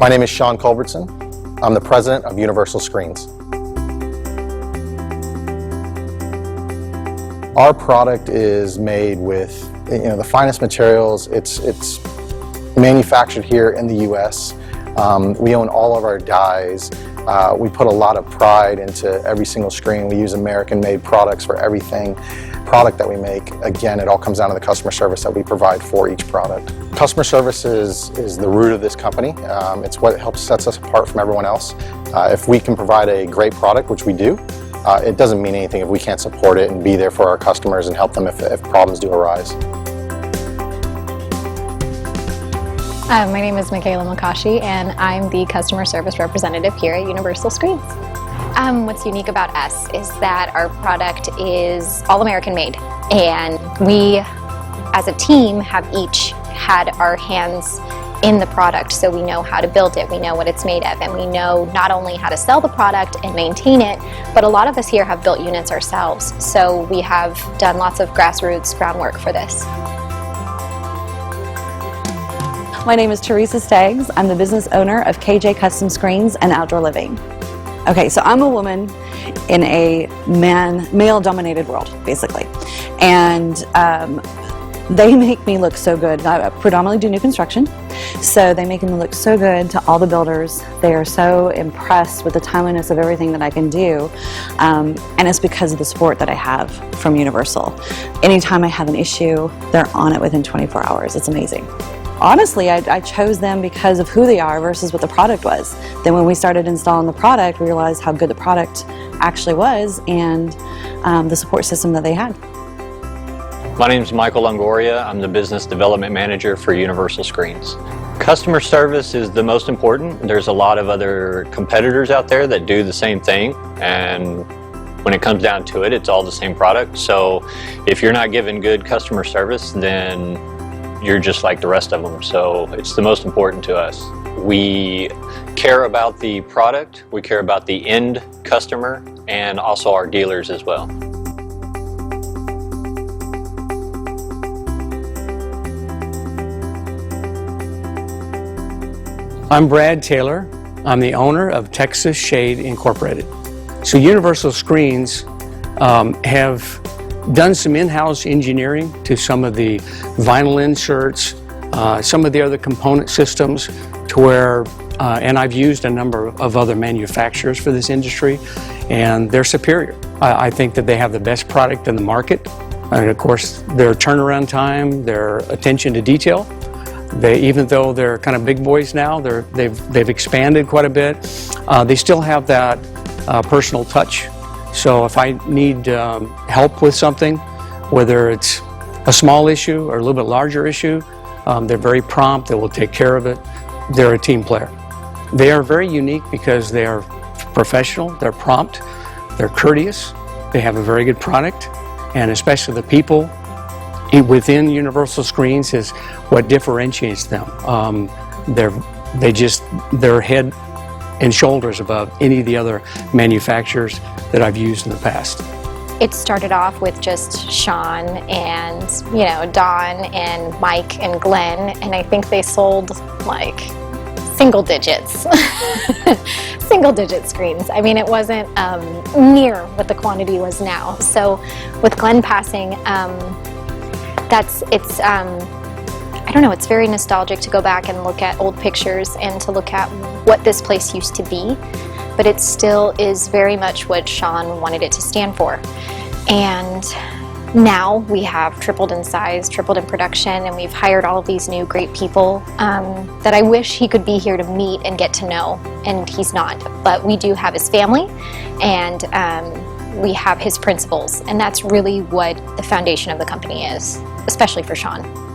My name is Sean Culbertson. I'm the president of Universal Screens. Our product is made with the finest materials. It's manufactured here in the U.S. We own all of our dies. We put a lot of pride into every single screen. We use American-made products for everything product that we make. Again, it all comes down to the customer service that we provide for each product. Customer service is the root of this company. It's what sets us apart from everyone else. If we can provide a great product, which we do, it doesn't mean anything if we can't support it and be there for our customers and help them if problems do arise. My name is Michaela Makashi, and I'm the customer service representative here at Universal Screens. What's unique about us is that our product is all American made, and we as a team have each had our hands in the product, so we know how to build it, we know what it's made of, and we know not only how to sell the product and maintain it, but a lot of us here have built units ourselves, so we have done lots of grassroots groundwork for this. My name is Teresa Staggs. I'm the business owner of KJ Custom Screens and Outdoor Living. Okay, so I'm a woman in a male-dominated world, basically. And they make me look so good. I predominantly do new construction, so they make me look so good to all the builders. They are so impressed with the timeliness of everything that I can do, and it's because of the support that I have from Universal. Anytime I have an issue, they're on it within 24 hours. It's amazing. Honestly, I chose them because of who they are versus what the product was. Then when we started installing the product, we realized how good the product actually was and the support system that they had. My name is Michael Longoria. I'm the business development manager for Universal Screens. Customer service is the most important. There's a lot of other competitors out there that do the same thing, and when it comes down to it, it's all the same product. So if you're not giving good customer service, then you're just like the rest of them. So it's the most important to us. We care about the product, we care about the end customer, and also our dealers as well. I'm Brad Taylor. I'm the owner of Texas Shade Incorporated. So Universal Screens have done some in-house engineering to some of the vinyl inserts, some of the other component systems to where, and I've used a number of other manufacturers for this industry, and they're superior. I think that they have the best product in the market, and of course their turnaround time, their attention to detail. Even though they're kind of big boys now, they've expanded quite a bit, they still have that personal touch. So if I need help with something, whether it's a small issue or a little bit larger issue, they're very prompt, they will take care of it. They're a team player. They are very unique because they are professional, they're prompt, they're courteous, they have a very good product, and especially the people within Universal Screens is what differentiates them. They're head and shoulders above any of the other manufacturers that I've used in the past. It started off with just Sean and Don and Mike and Glenn, and I think they sold like single digits, single digit screens. I mean, it wasn't near what the quantity was now. So with Glenn passing, I don't know, it's very nostalgic to go back and look at old pictures and to look at what this place used to be, but it still is very much what Sean wanted it to stand for. And now we have tripled in size, tripled in production, and we've hired all of these new great people that I wish he could be here to meet and get to know, and he's not. But we do have his family, and we have his principles, and that's really what the foundation of the company is, especially for Sean.